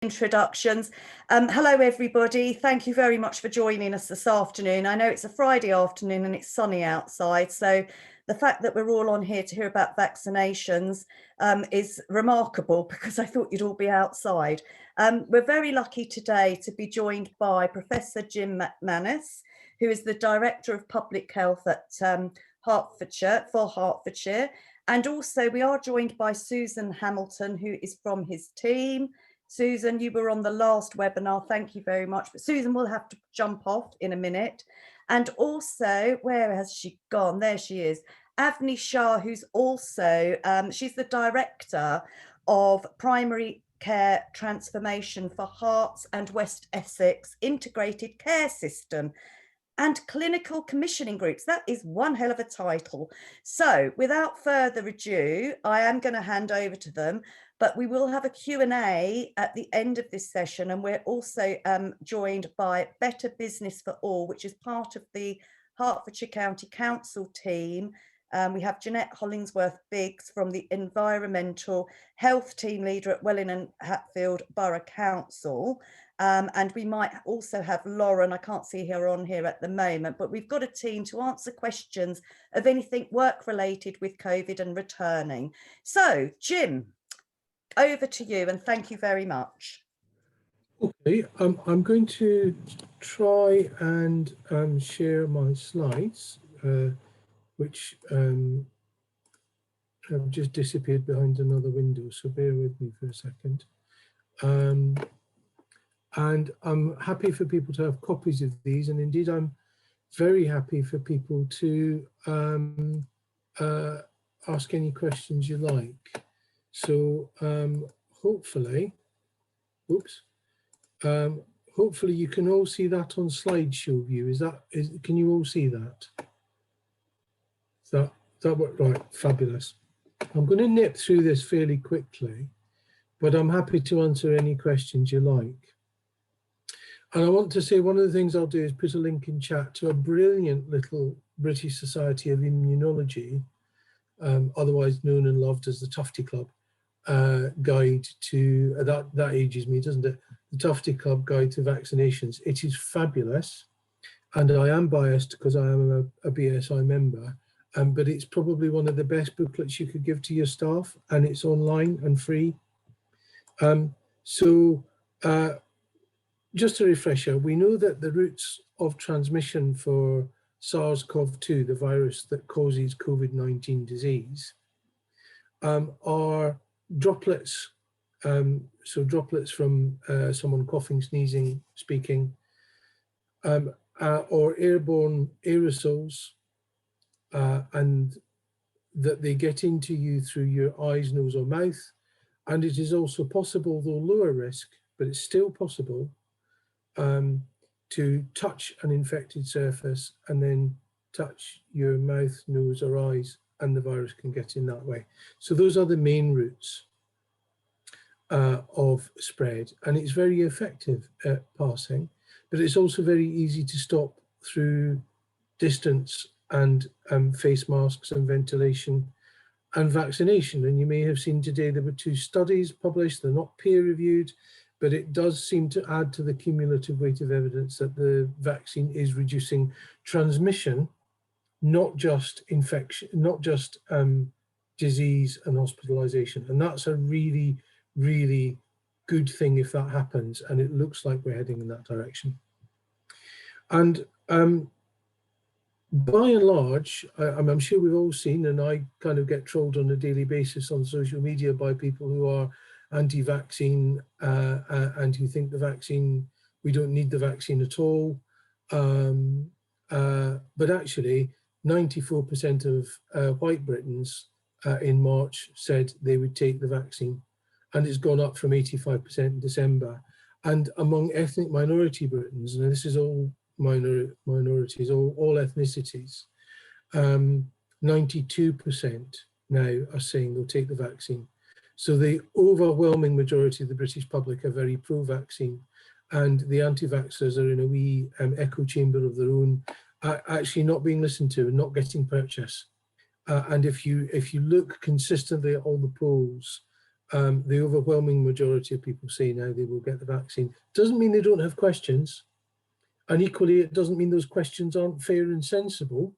Introductions. Hello everybody, thank you very much for joining us this afternoon. I know it's a Friday afternoon and it's sunny outside, so the fact that we're all on here to hear about vaccinations is remarkable, because I thought you'd all be outside. We're very lucky today to be joined by Professor Jim McManus, who is the Director of Public Health at Hertfordshire, and also we are joined by Susan Hamilton, who is from his team. Susan, you were on the last webinar, thank you very much. But Susan will have to jump off in a minute. And also, where has she gone? There she is. Avni Shah, who's also, she's the Director of Primary Care Transformation for Herts and West Essex Integrated Care System and Clinical Commissioning Groups. That is one hell of a title. So without further ado, I am going to hand over to them. But we will have a Q&A at the end of this session, and we're also joined by Better Business for All, which is part of the Hertfordshire County Council team. We have Jeanette Hollingsworth-Biggs from the Environmental Health Team Leader at Welling and Hatfield Borough Council. And we might also have Lauren, I can't see her on here at the moment, but we've got a team to answer questions of anything work-related with COVID and returning. So, Jim, over to you, and thank you very much. Okay, I'm going to try and share my slides, which have just disappeared behind another window, so bear with me for a second. And I'm happy for people to have copies of these, and indeed I'm very happy for people to ask any questions you like. So hopefully, hopefully you can all see that on slideshow view. Can you all see that? That worked, right? Fabulous. I'm going to nip through this fairly quickly, but I'm happy to answer any questions you like. And I want to say one of the things I'll do is put a link in chat to a brilliant little British Society of Immunology, otherwise known and loved as the Tufty Club. Guide to that ages me, doesn't it? The Tufty Club Guide to Vaccinations. It is fabulous, and I am biased because I am a BSI member, but it's probably one of the best booklets you could give to your staff, and it's online and free. Just a refresher, we know that the routes of transmission for SARS-CoV-2, the virus that causes COVID-19 disease, are droplets, so droplets from someone coughing, sneezing, speaking, or airborne aerosols, and that they get into you through your eyes, nose or mouth. And it is also possible, though lower risk, but it's still possible, to touch an infected surface and then touch your mouth, nose or eyes, and the virus can get in that way. So those are the main routes of spread, and it's very effective at passing, but it's also very easy to stop through distance and face masks and ventilation and vaccination. And you may have seen today there were 2 studies published. They're not peer reviewed, but it does seem to add to the cumulative weight of evidence that the vaccine is reducing transmission, not just infection, not just disease and hospitalization. And that's a really, really good thing if that happens, and it looks like we're heading in that direction. And by and large, I'm sure we've all seen, and I kind of get trolled on a daily basis on social media by people who are anti-vaccine and who think the vaccine, we don't need the vaccine at all. But actually, 94% of white Britons in March said they would take the vaccine, and it's gone up from 85% in December. And among ethnic minority Britons, and this is all minorities, all ethnicities, 92% now are saying they'll take the vaccine. So the overwhelming majority of the British public are very pro-vaccine, and the anti-vaxxers are in a wee echo chamber of their own, actually not being listened to and not getting purchase. And if you look consistently at all the polls, the overwhelming majority of people say now they will get the vaccine. Doesn't mean they don't have questions. And equally, it doesn't mean those questions aren't fair and sensible,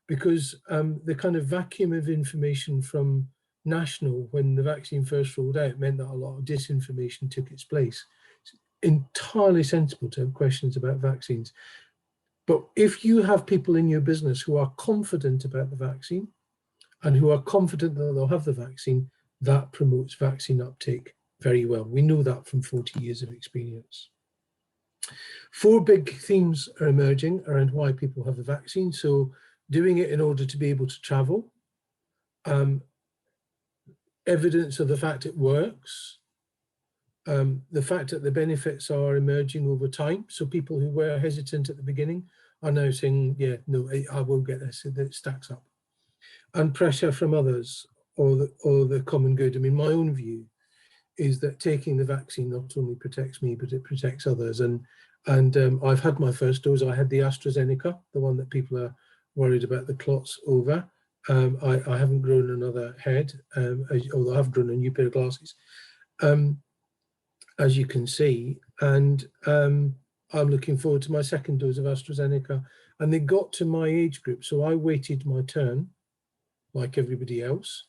because the kind of vacuum of information from national, when the vaccine first rolled out, meant that a lot of disinformation took its place. It's entirely sensible to have questions about vaccines. But if you have people in your business who are confident about the vaccine and who are confident that they'll have the vaccine, that promotes vaccine uptake very well. We know that from 40 years of experience. 4 big themes are emerging around why people have the vaccine. So doing it in order to be able to travel, evidence of the fact it works, the fact that the benefits are emerging over time. So people who were hesitant at the beginning are now saying, yeah, no, I will get this, it stacks up. And pressure from others, or the common good. I mean, my own view is that taking the vaccine not only protects me, but it protects others. And I've had my first dose. I had the AstraZeneca, the one that people are worried about the clots over. I haven't grown another head, although I have grown a new pair of glasses, as you can see. And I'm looking forward to my second dose of AstraZeneca. And they got to my age group, so I waited my turn, like everybody else.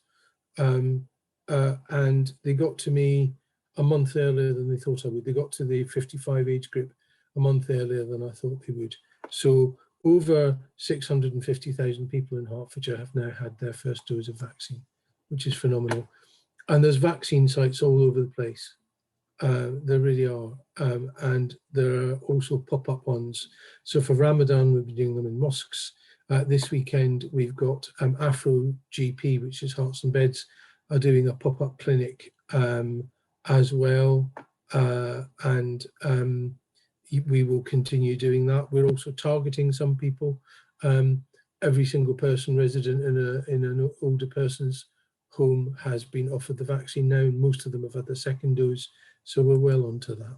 And they got to me a month earlier than they thought I would. They got to the 55 age group a month earlier than I thought they would. So over 650,000 people in Hertfordshire have now had their first dose of vaccine, which is phenomenal. And there's vaccine sites all over the place. There really are. And there are also pop-up ones. So for Ramadan, we'll be doing them in mosques. This weekend, we've got Afro GP, which is Hearts and Beds, are doing a pop-up clinic as well. We will continue doing that. We're also targeting some people. Every single person resident in an older person's home has been offered the vaccine now, and most of them have had the second dose. So we're well onto that.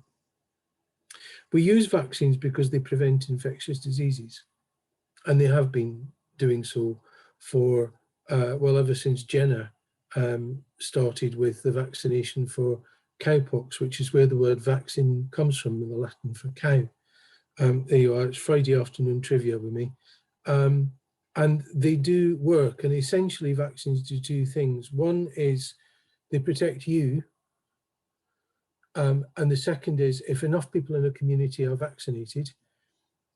We use vaccines because they prevent infectious diseases. And they have been doing so for, well, ever since Jenner started with the vaccination for cowpox, which is where the word vaccine comes from, in the Latin for cow. There you are, it's Friday afternoon trivia with me. And they do work, and essentially vaccines do 2 things. One is they protect you, and the second is if enough people in a community are vaccinated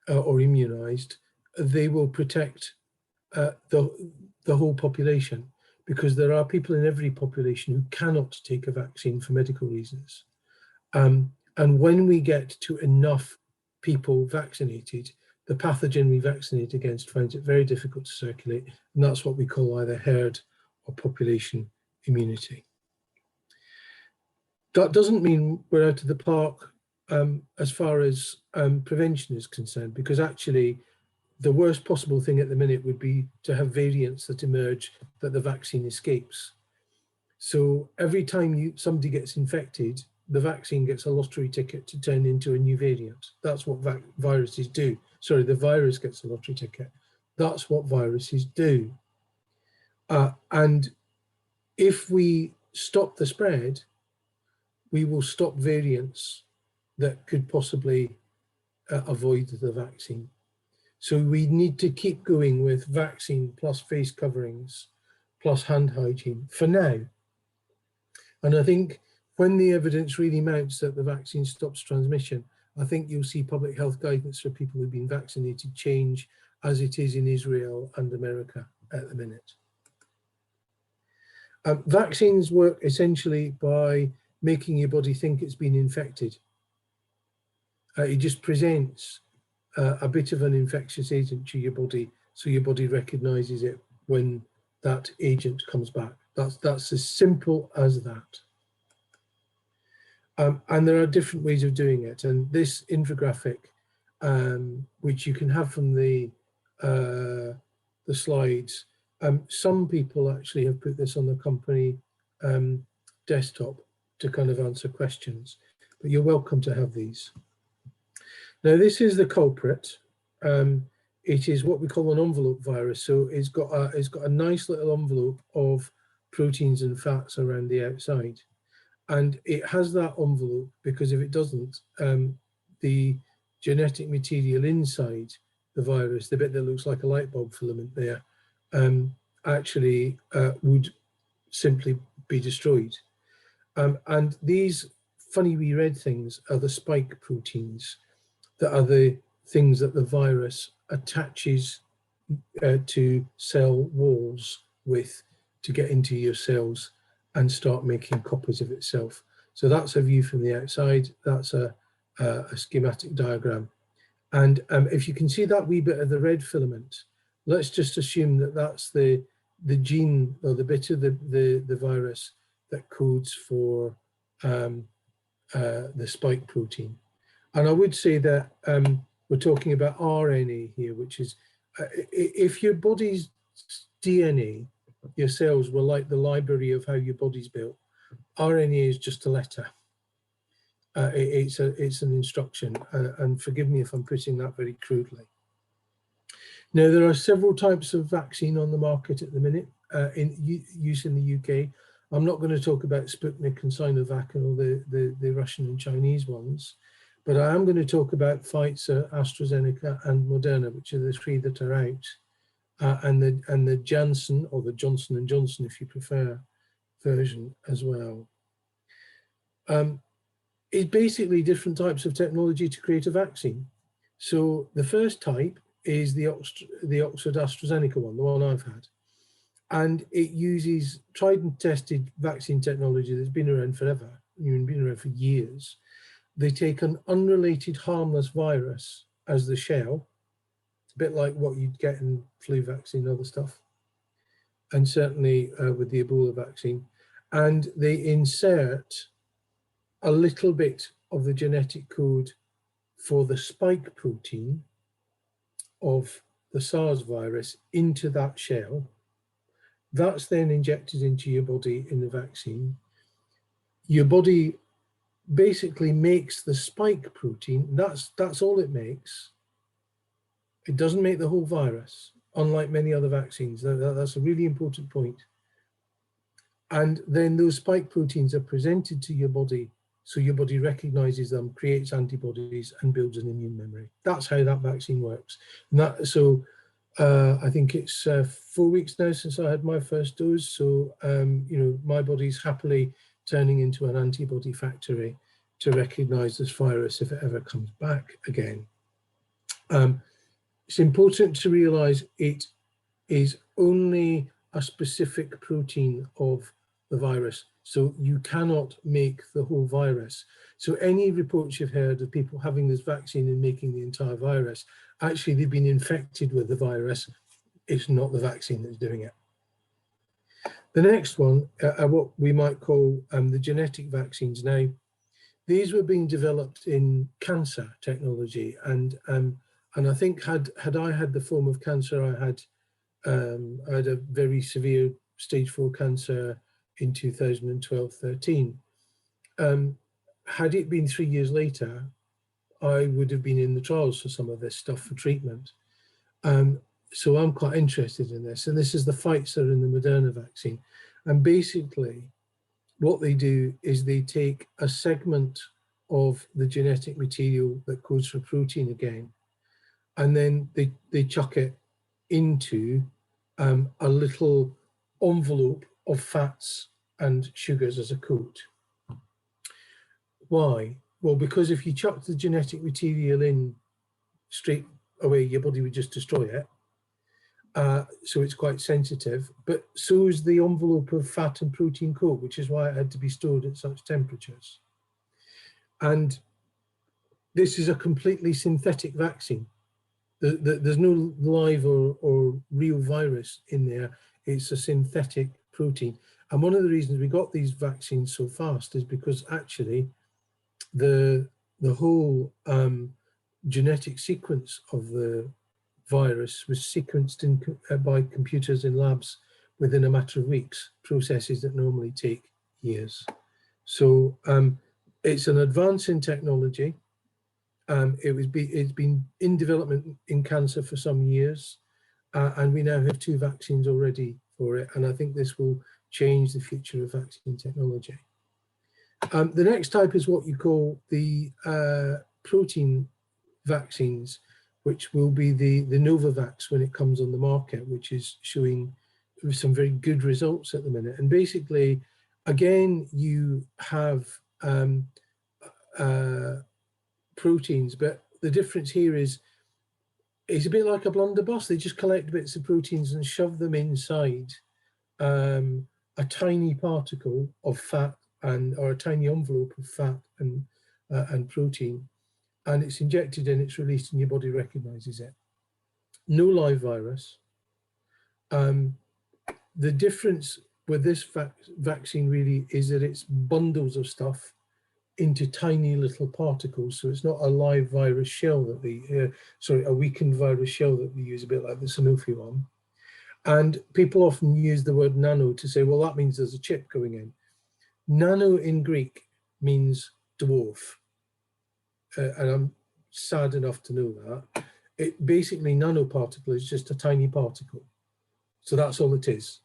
or immunized, they will protect the whole population, because there are people in every population who cannot take a vaccine for medical reasons. And when we get to enough people vaccinated, the pathogen we vaccinate against finds it very difficult to circulate, and that's what we call either herd or population immunity. That doesn't mean we're out of the park as far as prevention is concerned, because actually the worst possible thing at the minute would be to have variants that emerge that the vaccine escapes. So every time somebody gets infected, the vaccine gets a lottery ticket to turn into a new variant. That's what viruses do. Sorry, the virus gets a lottery ticket. That's what viruses do. And if we stop the spread, we will stop variants that could possibly avoid the vaccine. So we need to keep going with vaccine plus face coverings plus hand hygiene for now. And I think when the evidence really mounts that the vaccine stops transmission, I think you'll see public health guidance for people who've been vaccinated change, as it is in Israel and America at the minute. Vaccines work essentially by making your body think it's been infected. It just presents a bit of an infectious agent to your body, so your body recognizes it when that agent comes back. That's as simple as that. And there are different ways of doing it. And this infographic, which you can have from the slides, some people actually have put this on the company desktop to kind of answer questions, but you're welcome to have these. Now, this is the culprit. It is what we call an envelope virus. So it's got a nice little envelope of proteins and fats around the outside. And it has that envelope because if it doesn't, the genetic material inside the virus, the bit that looks like a light bulb filament there, actually would simply be destroyed. And these funny wee red things are the spike proteins that are the things that the virus attaches to cell walls with to get into your cells and start making copies of itself. So that's a view from the outside. That's a schematic diagram. And if you can see that wee bit of the red filament, let's just assume that that's the gene or the bit of the virus that codes for the spike protein. And I would say that we're talking about RNA here, which is if your body's DNA, your cells were like the library of how your body's built, RNA is just a letter. It's an instruction, and forgive me if I'm putting that very crudely. Now, there are several types of vaccine on the market at the minute in use in the UK. I'm not going to talk about Sputnik and Sinovac and all the Russian and Chinese ones, but I am going to talk about Pfizer, AstraZeneca, and Moderna, which are the three that are out, and the Janssen, or the Johnson & Johnson, if you prefer, version as well. It's basically different types of technology to create a vaccine. So the first type is the Oxford AstraZeneca one, the one I've had. And it uses tried and tested vaccine technology that's been around forever, been around for years. They take an unrelated harmless virus as the shell, a bit like what you'd get in flu vaccine and other stuff, and certainly with the Ebola vaccine. And they insert a little bit of the genetic code for the spike protein of the SARS virus into that shell. That's then injected into your body in the vaccine. Your body basically makes the spike protein. That's all it makes. It doesn't make the whole virus, unlike many other vaccines. That's a really important point. And then those spike proteins are presented to your body, so your body recognizes them, creates antibodies, and builds an immune memory. That's how that vaccine works. And I think it's 4 weeks now since I had my first dose. So, my body's happily turning into an antibody factory to recognize this virus if it ever comes back again. It's important to realize it is only a specific protein of the virus. So you cannot make the whole virus. So any reports you've heard of people having this vaccine and making the entire virus, actually they've been infected with the virus. It's not the vaccine that's doing it. The next one are what we might call the genetic vaccines. Now, these were being developed in cancer technology, and I think had I had the form of cancer I had a very severe stage 4 cancer in 2012-13. Had it been 3 years later, I would have been in the trials for some of this stuff for treatment. So I'm quite interested in this. And this is the Pfizer and the Moderna vaccine. And basically, what they do is they take a segment of the genetic material that codes for protein again, and then they chuck it into a little envelope of fats and sugars as a coat. Why? Well, because if you chuck the genetic material in straight away, your body would just destroy it. So it's quite sensitive, but so is the envelope of fat and protein coat, which is why it had to be stored at such temperatures. And this is a completely synthetic vaccine. There's no live or real virus in there. It's a synthetic protein. And one of the reasons we got these vaccines so fast is because actually the whole genetic sequence of the virus was sequenced by computers in labs within a matter of weeks, processes that normally take years. So it's an advance in technology. It's been in development in cancer for some years, and we now have 2 vaccines already for it. And I think this will change the future of vaccine technology. The next type is what you call the protein vaccines, which will be the Novavax when it comes on the market, which is showing some very good results at the minute. And basically, again, you have proteins, but the difference here is it's a bit like a blunderbuss. They just collect bits of proteins and shove them inside a tiny particle of fat or a tiny envelope of fat and protein, and it's injected and it's released and your body recognizes it. No live virus. The difference with this vaccine really is that it's bundles of stuff into tiny little particles. So it's not a live virus shell that they, a weakened virus shell that they use, a bit like the Sanofi one. And people often use the word nano to say, well, that means there's a chip going in. Nano in Greek means dwarf. And I'm sad enough to know that. It basically, nanoparticle is just a tiny particle. So that's all it is.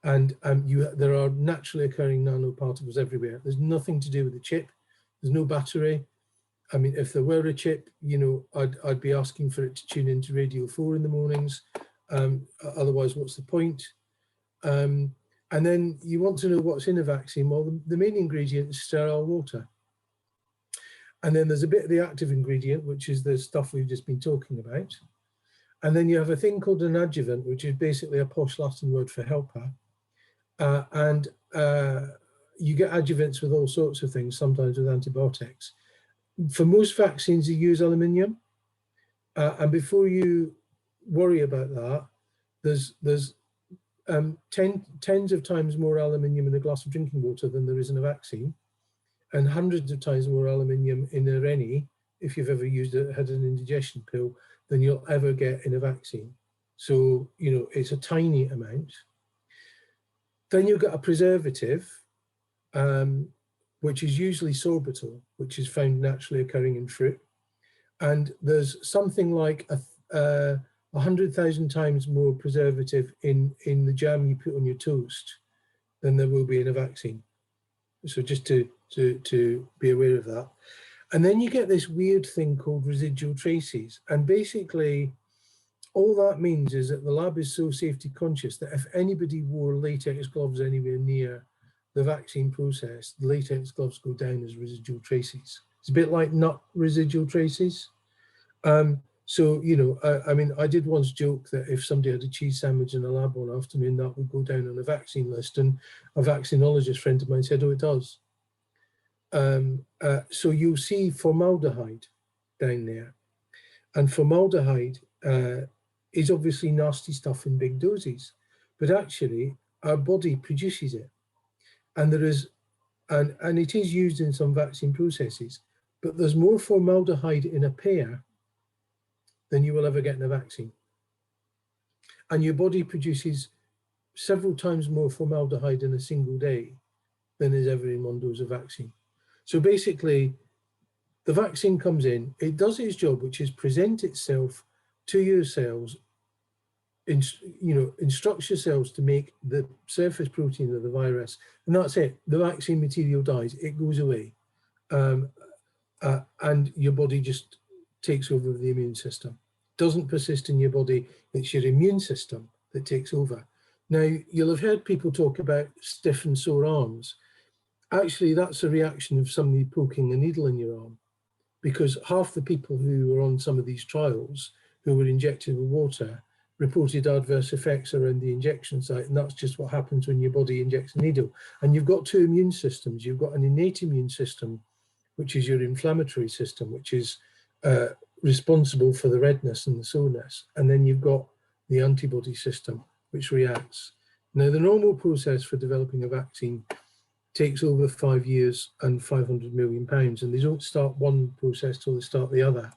And there are naturally occurring nanoparticles everywhere. There's nothing to do with the chip. There's no battery. I mean, if there were a chip, you know, I'd be asking for it to tune into Radio 4 in the mornings. Otherwise, what's the point? And then you want to know what's in a vaccine. Well, the main ingredient is sterile water. And then there's a bit of the active ingredient, which is the stuff we've just been talking about. And then you have a thing called an adjuvant, which is basically a posh Latin word for helper. You get adjuvants with all sorts of things, sometimes with antibiotics. For most vaccines, you use aluminium. And before you worry about that, there's tens of times more aluminium in a glass of drinking water than there is in a vaccine, and hundreds of times more aluminium in a Rennie, if you've ever had an indigestion pill, than you'll ever get in a vaccine. So, you know, it's a tiny amount. Then you've got a preservative, which is usually sorbitol, which is found naturally occurring in fruit. And there's something like 100,000 times more preservative in the jam you put on your toast than there will be in a vaccine. So just to be aware of that. And then you get this weird thing called residual traces. And basically, all that means is that the lab is so safety conscious that if anybody wore latex gloves anywhere near the vaccine process, the latex gloves go down as residual traces. It's a bit like nut residual traces. So, you know, I mean, I did once joke that if somebody had a cheese sandwich in a lab one afternoon, that would go down on a vaccine list. And a vaccinologist friend of mine said, oh, it does. So you'll see formaldehyde down there. And formaldehyde is obviously nasty stuff in big doses, but actually our body produces it. And there is, and it is used in some vaccine processes, but there's more formaldehyde in a pear than you will ever get in a vaccine. And your body produces several times more formaldehyde in a single day than is ever in one dose of vaccine. So basically, the vaccine comes in, it does its job, which is present itself to your cells, instructs your cells to make the surface protein of the virus, and that's it. The vaccine material dies, it goes away, and your body just takes over the immune system. Doesn't persist in your body, it's your immune system that takes over. Now, you'll have heard people talk about stiff and sore arms. Actually, that's a reaction of somebody poking a needle in your arm, because half the people who were on some of these trials who were injected with water reported adverse effects around the injection site, and that's just what happens when your body injects a needle. And you've got two immune systems. You've got an innate immune system, which is your inflammatory system, which is responsible for the redness and the soreness. And then you've got the antibody system, which reacts. Now, the normal process for developing a vaccine takes over 5 years and £500 million, and they don't start one process till they start the other.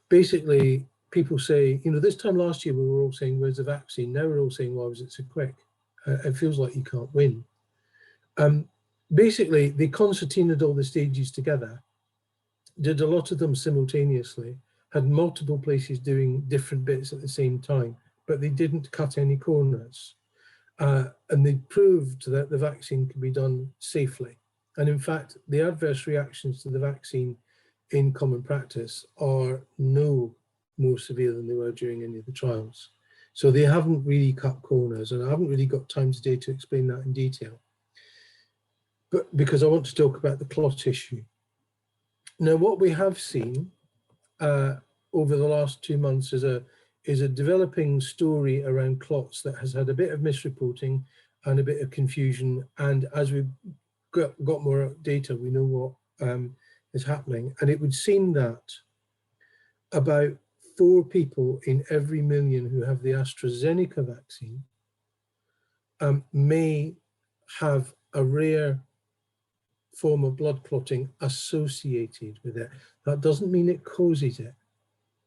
Basically, people say, you know, this time last year we were all saying, where's the vaccine? Now we're all saying, why was it so quick? It feels like you can't win. Basically, they concertinaed all the stages together, did a lot of them simultaneously, had multiple places doing different bits at the same time, but they didn't cut any corners. And they proved that the vaccine can be done safely. And in fact, the adverse reactions to the vaccine in common practice are no more severe than they were during any of the trials. So they haven't really cut corners, and I haven't really got time today to explain that in detail. But because I want to talk about the clot issue. Now, what we have seen over the last 2 months is a developing story around clots that has had a bit of misreporting and a bit of confusion. And as we've got more data, we know what is happening. And it would seem that about 4 people in every million who have the AstraZeneca vaccine may have a rare form of blood clotting associated with it. That doesn't mean it causes it,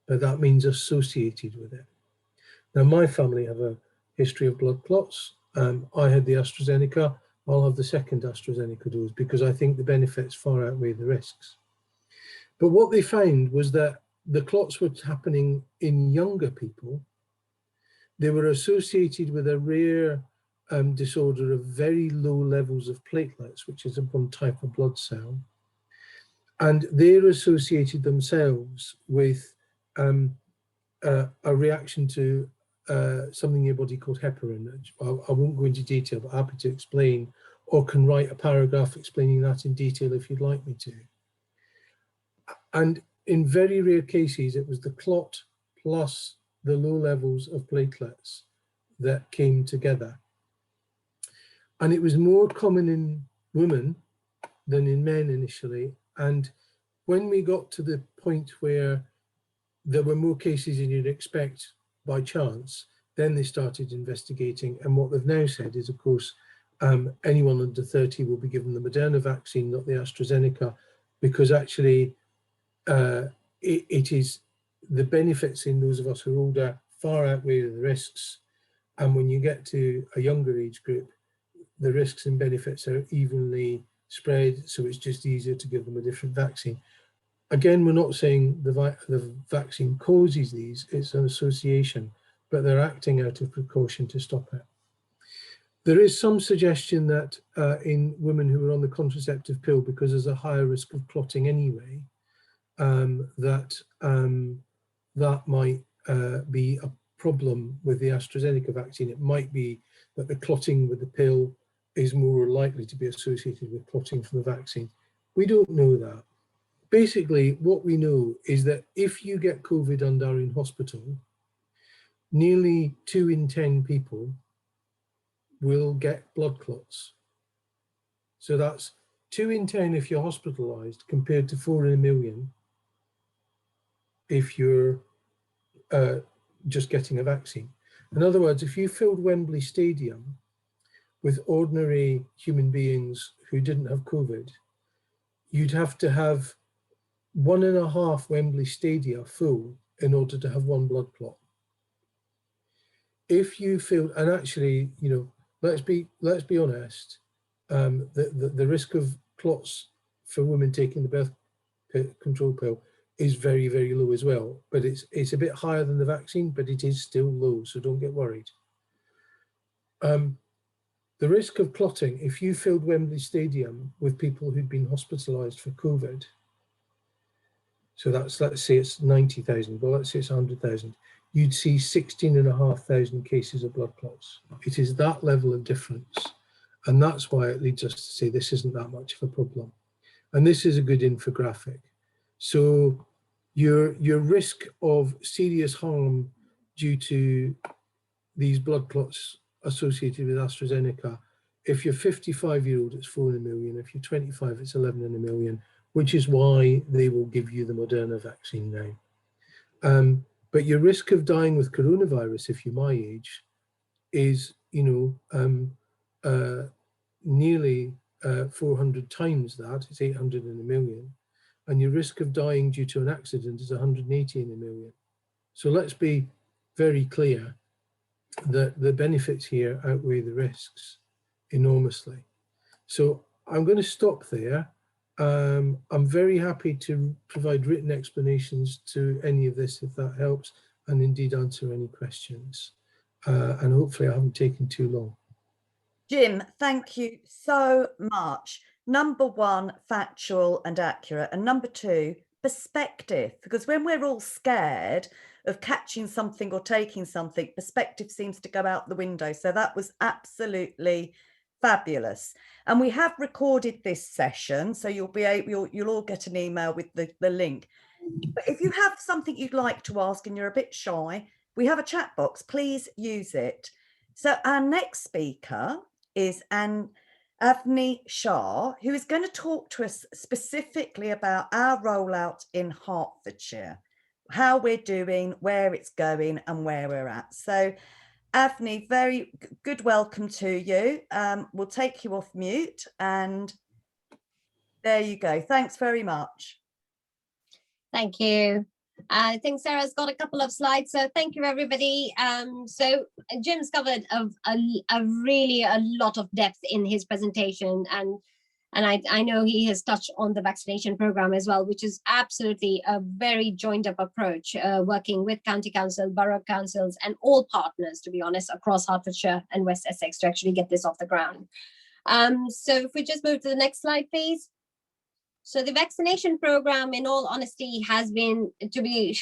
but that means associated with it. Now, my family have a history of blood clots. I had the AstraZeneca. I'll have the second AstraZeneca dose because I think the benefits far outweigh the risks. But what they found was that the clots were happening in younger people. They were associated with a rare disorder of very low levels of platelets, which is one type of blood cell. And they're associated themselves with a reaction to something in your body called heparin. I won't go into detail, but happy to explain, or can write a paragraph explaining that in detail if you'd like me to. And in very rare cases, it was the clot plus the low levels of platelets that came together. And it was more common in women than in men initially. And when we got to the point where there were more cases than you'd expect by chance, then they started investigating. And what they've now said is, of course, anyone under 30 will be given the Moderna vaccine, not the AstraZeneca, because actually it is the benefits in those of us who are older far outweigh the risks. And when you get to a younger age group, the risks and benefits are evenly spread, so it's just easier to give them a different vaccine. Again, we're not saying the vaccine causes these, it's an association, but they're acting out of precaution to stop it. There is some suggestion that in women who are on the contraceptive pill, because there's a higher risk of clotting anyway, that might be a problem with the AstraZeneca vaccine. It might be that the clotting with the pill is more likely to be associated with clotting from the vaccine. We don't know that. Basically, what we know is that if you get COVID and are in hospital, nearly 2 in 10 people will get blood clots. So that's 2 in 10 if you're hospitalized, compared to 4 in a million if you're just getting a vaccine. In other words, if you filled Wembley Stadium with ordinary human beings who didn't have COVID, you'd have to have 1.5 Wembley Stadia full in order to have 1 blood clot. If you feel, and actually, you know, let's be honest, the risk of clots for women taking the birth control pill is very, very low as well. But it's a bit higher than the vaccine, but it is still low, so don't get worried. The risk of clotting, if you filled Wembley Stadium with people who'd been hospitalized for COVID, so that's, let's say it's 90,000, but let's say it's 100,000, you'd see 16,500 cases of blood clots. It is that level of difference. And that's why it leads us to say this isn't that much of a problem. And this is a good infographic. So your risk of serious harm due to these blood clots associated with AstraZeneca, if you're 55-year-old, it's 4 in a million. If you're 25, it's 11 in a million, which is why they will give you the Moderna vaccine now. But your risk of dying with coronavirus, if you're my age, is, you know, nearly 400 times that. It's 800 in a million. And your risk of dying due to an accident is 180 in a million. So let's be very clear that the benefits here outweigh the risks enormously. So I'm going to stop there. I'm very happy to provide written explanations to any of this if that helps, and indeed answer any questions. And hopefully I haven't taken too long. Jim, thank you so much. number one, factual and accurate, and number two, perspective, because when we're all scared of catching something or taking something, perspective seems to go out the window. So that was absolutely fabulous. And we have recorded this session, so you'll all get an email with the link. But if you have something you'd like to ask and you're a bit shy, we have a chat box, please use it. So our next speaker is Avni Shah, who is going to talk to us specifically about our rollout in Hertfordshire, how we're doing, where it's going and where we're at. So Avni, very good welcome to you. We'll take you off mute and there you go. Thanks very much. Thank you. I think Sarah's got a couple of slides, so thank you, everybody. So Jim's covered really a lot of depth in his presentation, and I know he has touched on the vaccination program as well, which is absolutely a very joined up approach, working with county council, borough councils, and all partners, to be honest, across Hertfordshire and West Essex to actually get this off the ground. So if we just move to the next slide, please. So the vaccination program, in all honesty, has been, to be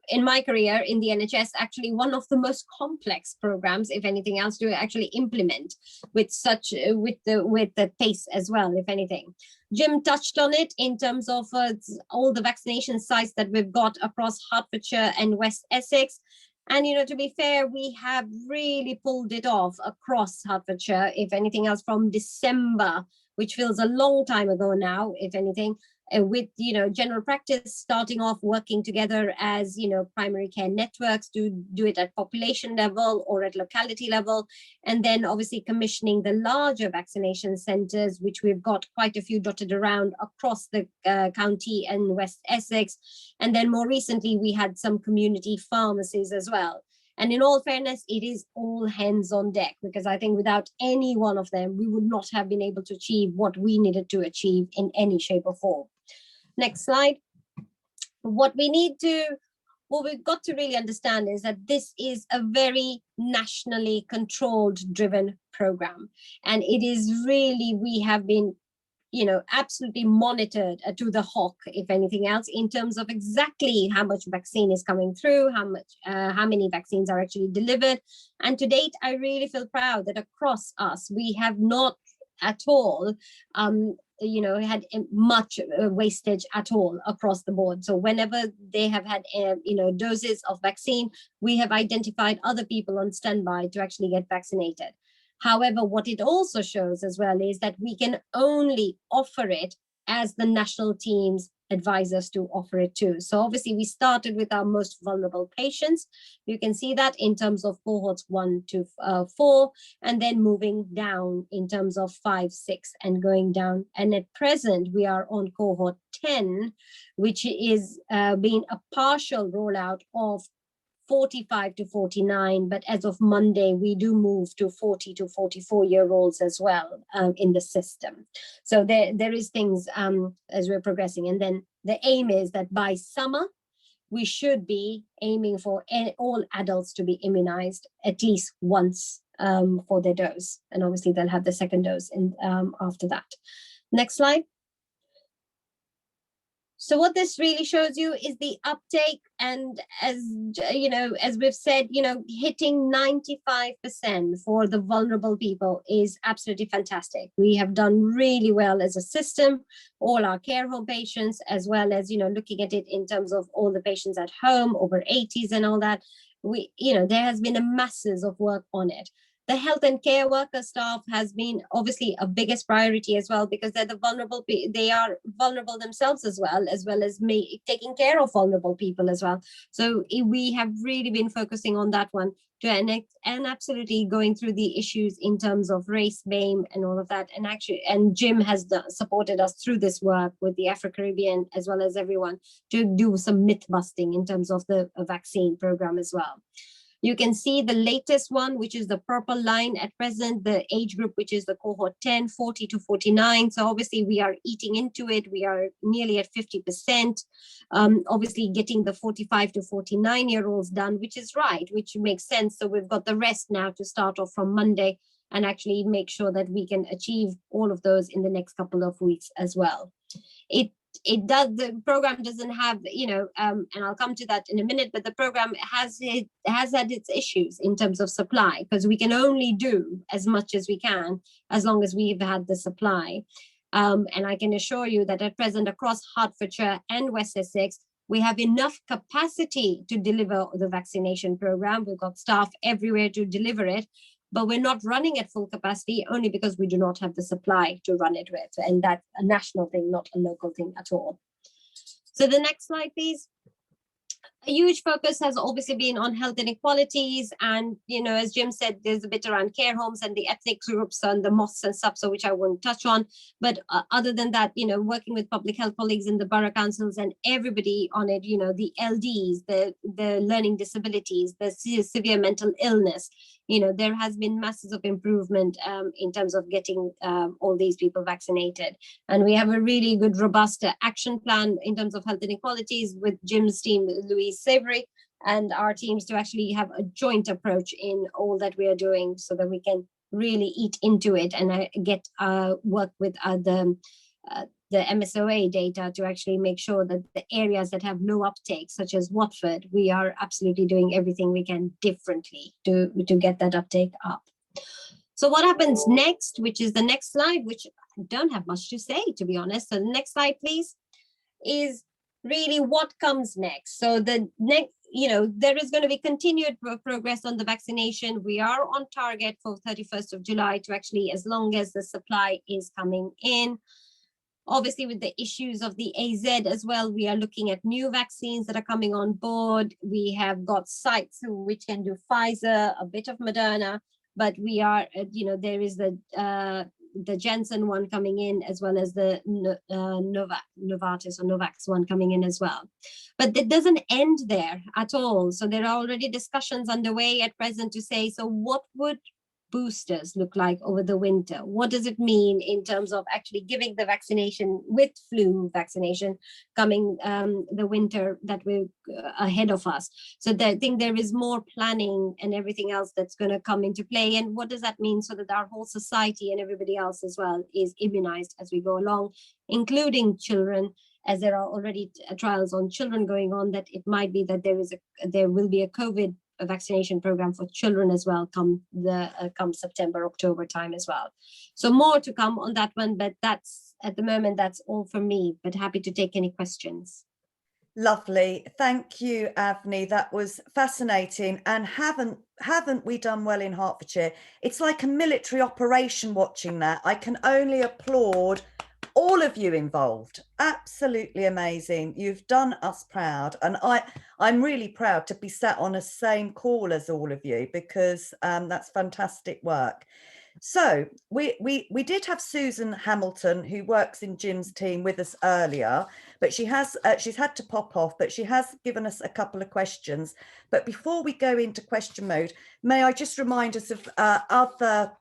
in my career in the NHS, actually one of the most complex programs, if anything else, to actually implement with the pace as well, if anything. Jim touched on it in terms of all the vaccination sites that we've got across Hertfordshire and West Essex. And, you know, to be fair, we have really pulled it off across Hertfordshire, if anything else, from December, which feels a long time ago now, if anything, with, you know, general practice starting off working together as, you know, primary care networks to do it at population level or at locality level. And then obviously commissioning the larger vaccination centers, which we've got quite a few dotted around across the county and West Essex. And then more recently, we had some community pharmacies as well. And in all fairness, it is all hands on deck, because I think without any one of them, we would not have been able to achieve what we needed to achieve in any shape or form. Next slide. What we've got to really understand is that this is a very nationally controlled, driven program. And it is really, we have been, you know, absolutely monitored to the hawk, if anything else, in terms of exactly how much vaccine is coming through, how many vaccines are actually delivered. And to date, I really feel proud that across us, we have not at all, you know, had much wastage at all across the board. So whenever they have had, you know, doses of vaccine, we have identified other people on standby to actually get vaccinated. However, what it also shows as well is that we can only offer it as the national teams advise us to offer it to. So obviously we started with our most vulnerable patients. You can see that in terms of cohorts 1 to 4, and then moving down in terms of 5, 6, and going down. And at present, we are on cohort 10, which is being a partial rollout of 45 to 49, but as of Monday, we do move to 40 to 44-year-olds as well in the system. So there is things as we're progressing. And then the aim is that by summer, we should be aiming for all adults to be immunized at least once for their dose. And obviously they'll have the second dose after that. Next slide. So what this really shows you is the uptake, and as you know, as we've said, you know, hitting 95% for the vulnerable people is absolutely fantastic. We have done really well as a system, all our care home patients, as well as, you know, looking at it in terms of all the patients at home, over 80s and all that. You know, there has been a masses of work on it. The health and care worker staff has been obviously a biggest priority as well, because they're the vulnerable, they are vulnerable themselves as well as taking care of vulnerable people as well. So we have really been focusing on that one and absolutely going through the issues in terms of race, BAME and all of that. And Jim has supported us through this work with the Afro-Caribbean as well as everyone to do some myth busting in terms of the vaccine program as well. You can see the latest one, which is the purple line at present, the age group, which is the cohort 10, 40 to 49. So obviously we are eating into it. We are nearly at 50%. Obviously getting the 45 to 49-year-olds done, which is right, which makes sense. So we've got the rest now to start off from Monday. and actually make sure that we can achieve all of those in the next couple of weeks as well. The program doesn't have, and I'll come to that in a minute, but the program has had its issues in terms of supply, because we can only do as much as we can as long as we've had the supply. And I can assure you that at present across Hertfordshire and West Essex, we have enough capacity to deliver the vaccination program. We've got staff everywhere to deliver it, but we're not running at full capacity only because we do not have the supply to run it with. And that's a national thing, not a local thing at all. So the next slide, please. A huge focus has obviously been on health inequalities. And, as Jim said, there's a bit around care homes and the ethnic groups and the mosques and stuff, so which I won't touch on. But other than that, working with public health colleagues in the borough councils and everybody on it, the LDs, the learning disabilities, the severe mental illness, there has been masses of improvement in terms of getting all these people vaccinated. And we have a really good, robust action plan in terms of health inequalities with Jim's team, Louise Savory, and our teams to actually have a joint approach in all that we are doing, so that we can really eat into it and get work with the MSOA data to actually make sure that the areas that have low uptake, such as Watford, we are absolutely doing everything we can differently to get that uptake up. So what happens next, which is the next slide, which I don't have much to say, to be honest. So the next slide, please, is really what comes next. So the next, there is going to be continued progress on the vaccination. We are on target for 31st of July to actually, as long as the supply is coming in. Obviously, with the issues of the AZ as well, we are looking at new vaccines that are coming on board. We have got sites which can do Pfizer, a bit of Moderna, but we are, there is the Janssen one coming in, as well as the Novartis or Novax one coming in as well. But it doesn't end there at all. So there are already discussions underway at present to say, so what would boosters look like over the winter? What does it mean in terms of actually giving the vaccination with flu vaccination coming the winter that we're ahead of us? So I think there is more planning and everything else that's going to come into play. And what does that mean so that our whole society and everybody else as well is immunized as we go along, including children, as there are already trials on children going on, that it might be that there will be a COVID vaccination program for children as well come September, October time as well. So more to come on that one, but that's at the moment, that's all from me, but happy to take any questions. Lovely. Thank you, Avni. That was fascinating. And haven't we done well in Hertfordshire? It's like a military operation watching that. I can only applaud all of you involved. Absolutely amazing. You've done us proud. And I'm really proud to be sat on a same call as all of you, because that's fantastic work. So we did have Susan Hamilton, who works in Jim's team, with us earlier, but she's had to pop off, but she has given us a couple of questions. But before we go into question mode, may I just remind us of other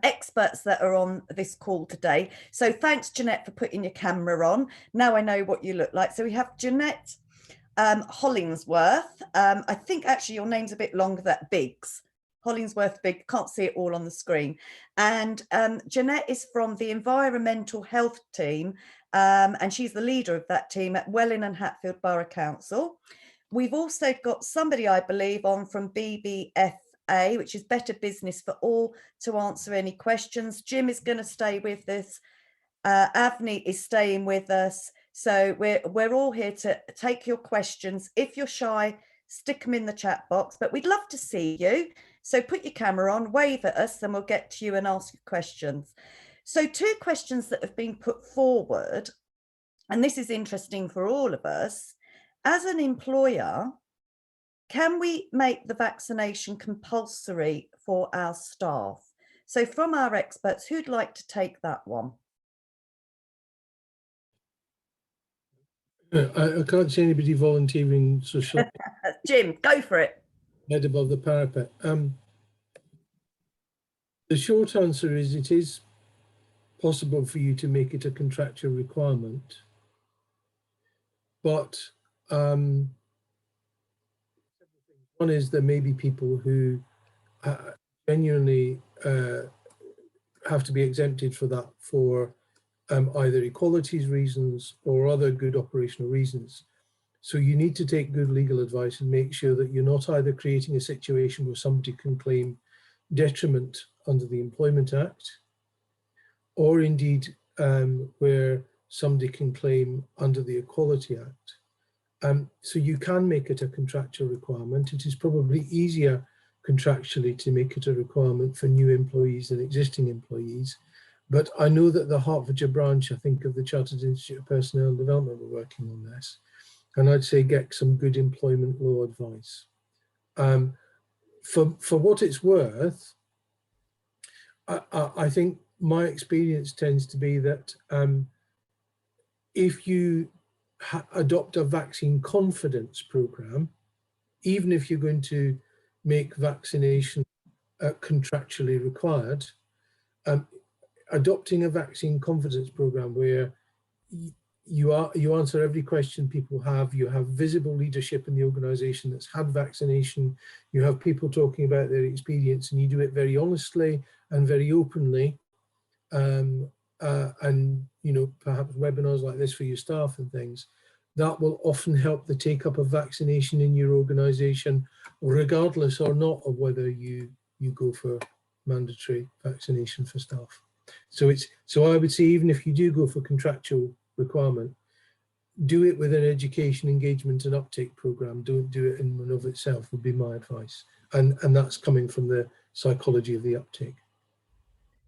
experts that are on this call today. So thanks, Jeanette, for putting your camera on. Now I know what you look like. So we have Jeanette Hollingsworth. I think actually your name's a bit longer, that Biggs. Hollingsworth Big, can't see it all on the screen. And Jeanette is from the environmental health team, and she's the leader of that team at Welwyn and Hatfield Borough Council. We've also got somebody, I believe, on from BBFA, which is Better Business for All, to answer any questions. Jim is going to stay with us. Avni is staying with us. So we're all here to take your questions. If you're shy, stick them in the chat box, but we'd love to see you. So put your camera on, wave at us, and we'll get to you and ask you questions. So 2 questions that have been put forward, and this is interesting for all of us. As an employer, can we make the vaccination compulsory for our staff? So from our experts, who'd like to take that one? I can't see anybody volunteering, so shall Jim, go for it. head above the parapet. The short answer is it is possible for you to make it a contractual requirement, but one is there may be people who genuinely have to be exempted for that for either equalities reasons or other good operational reasons. So you need to take good legal advice and make sure that you're not either creating a situation where somebody can claim detriment under the Employment Act, or indeed where somebody can claim under the Equality Act. So you can make it a contractual requirement. It is probably easier contractually to make it a requirement for new employees than existing employees. But I know that the Hertfordshire branch, I think, of the Chartered Institute of Personnel and Development were working on this. And I'd say get some good employment law advice. For what it's worth, I think my experience tends to be that if you adopt a vaccine confidence program, even if you're going to make vaccination contractually required, adopting a vaccine confidence program where you answer every question people have, you have visible leadership in the organisation that's had vaccination, you have people talking about their experience, and you do it very honestly and very openly, and perhaps webinars like this for your staff and things, that will often help the take up of vaccination in your organisation, regardless or not of whether you go for mandatory vaccination for staff. So I would say, even if you do go for contractual requirement, do it with an education, engagement and uptake program. Don't do it in and of itself, would be my advice. And that's coming from the psychology of the uptake.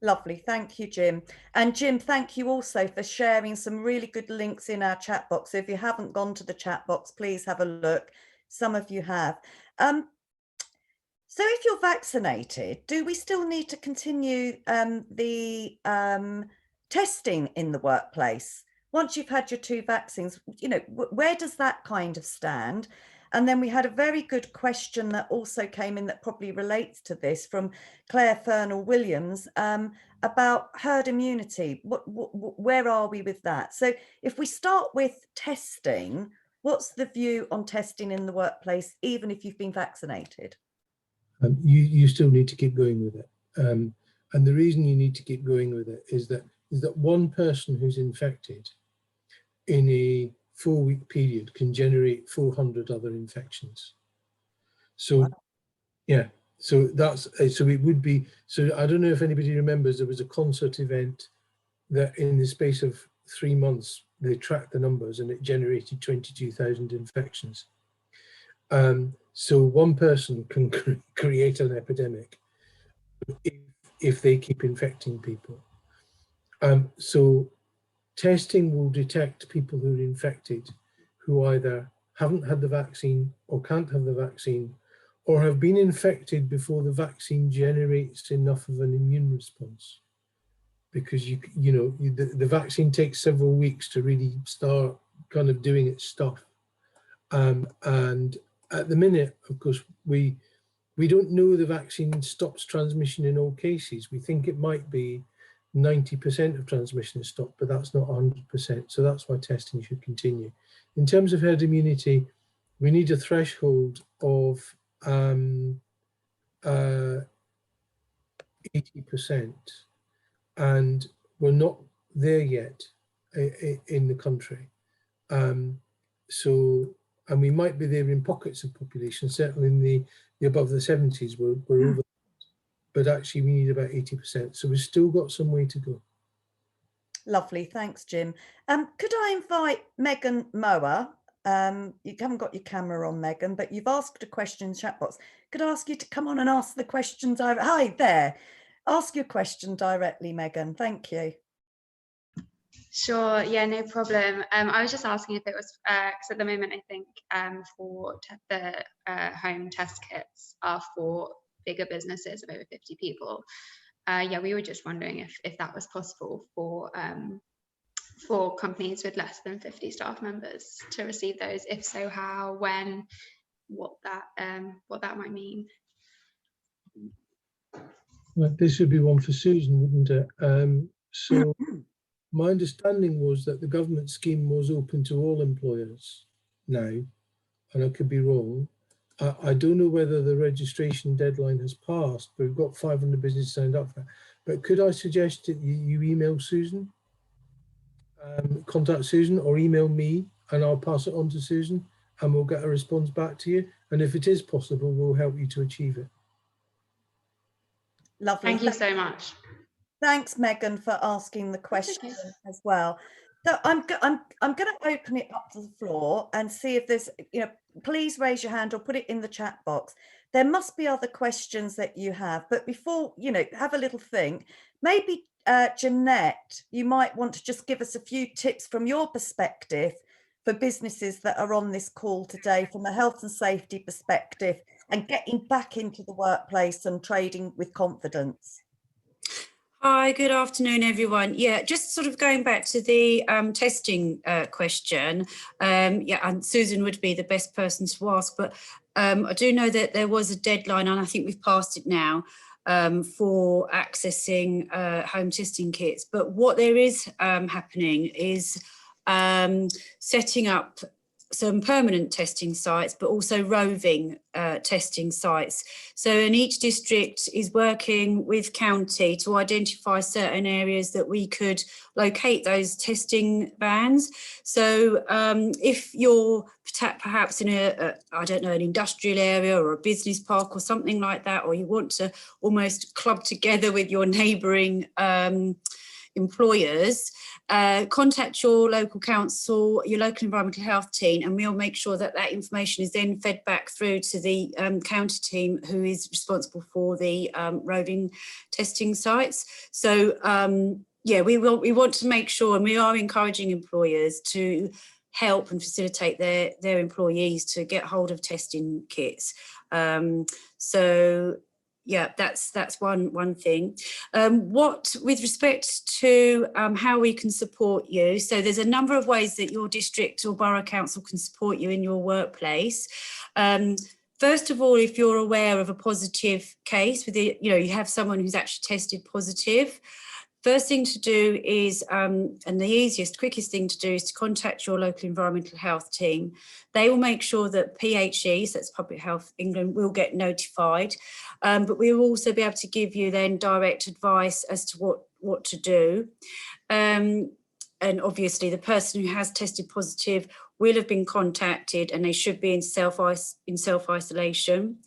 Lovely, thank you, Jim. And Jim, thank you also for sharing some really good links in our chat box. So if you haven't gone to the chat box, please have a look. Some of you have. So if you're vaccinated, do we still need to continue the testing in the workplace? Once you've had your 2 vaccines, where does that kind of stand? And then we had a very good question that also came in that probably relates to this from Claire Fernall-Williams about herd immunity. Where are we with that? So if we start with testing, what's the view on testing in the workplace, even if you've been vaccinated? You still need to keep going with it. And the reason you need to keep going with it is that one person who's infected in a 4-week period can generate 400 other infections. So, wow. Yeah, so it would be, so I don't know if anybody remembers, there was a concert event that in the space of 3 months, they tracked the numbers and it generated 22,000 infections. So one person can create an epidemic if they keep infecting people. So testing will detect people who are infected who either haven't had the vaccine or can't have the vaccine, or have been infected before the vaccine generates enough of an immune response. Because the vaccine takes several weeks to really start kind of doing its stuff. And at the minute, of course, we don't know the vaccine stops transmission in all cases. We think it might be 90% of transmission is stopped, but that's not 100%. So that's why testing should continue. In terms of herd immunity, we need a threshold of 80%, and we're not there yet in the country. And we might be there in pockets of population, certainly in the above the 70s, we're over, but actually we need about 80%. So we've still got some way to go. Lovely, thanks, Jim. Could I invite Megan Mower? You haven't got your camera on, Megan, but you've asked a question in the chat box. Could I ask you to come on and ask the question directly? Hi there. Ask your question directly, Megan. Thank you. Sure, yeah, no problem. I was just asking if it was, because at the moment I think for the home test kits are for bigger businesses of over 50 people. Yeah, we were just wondering if that was possible for companies with less than 50 staff members to receive those. If so, how, when, what that might mean. Well, this would be one for Susan, wouldn't it? So my understanding was that the government scheme was open to all employers now, and I could be wrong. I don't know whether the registration deadline has passed, but we've got 500 businesses signed up for that. But could I suggest that you email Susan, contact Susan, or email me, and I'll pass it on to Susan, and we'll get a response back to you. And if it is possible, we'll help you to achieve it. Lovely. Thank you so much. Thanks, Megan, for asking the question as well. So I'm going to open it up to the floor and see if there's, please raise your hand or put it in the chat box. There must be other questions that you have, but before, have a little think. Maybe Jeanette, you might want to just give us a few tips from your perspective for businesses that are on this call today from a health and safety perspective and getting back into the workplace and trading with confidence. Hi, good afternoon, everyone. Yeah, just sort of going back to the testing question. And Susan would be the best person to ask, but I do know that there was a deadline, and I think we've passed it now, for accessing home testing kits. But what there is happening is setting up some permanent testing sites, but also roving testing sites. So in each district is working with county to identify certain areas that we could locate those testing vans. So if you're perhaps in an industrial area or a business park or something like that, or you want to almost club together with your neighbouring employers, contact your local council, your local environmental health team, and we'll make sure that that information is then fed back through to the county team who is responsible for the roving testing sites. So we want to make sure, and we are encouraging employers to help and facilitate their employees to get hold of testing kits. Yeah, that's one thing. With respect to how we can support you, so there's a number of ways that your district or borough council can support you in your workplace. First of all, if you're aware of a positive case, you have someone who's actually tested positive, first thing to do is, and the easiest, quickest thing to do is to contact your local environmental health team. They will make sure that PHE, so that's Public Health England, will get notified. But we will also be able to give you then direct advice as to what to do. And obviously the person who has tested positive will have been contacted and they should be in self-isolation.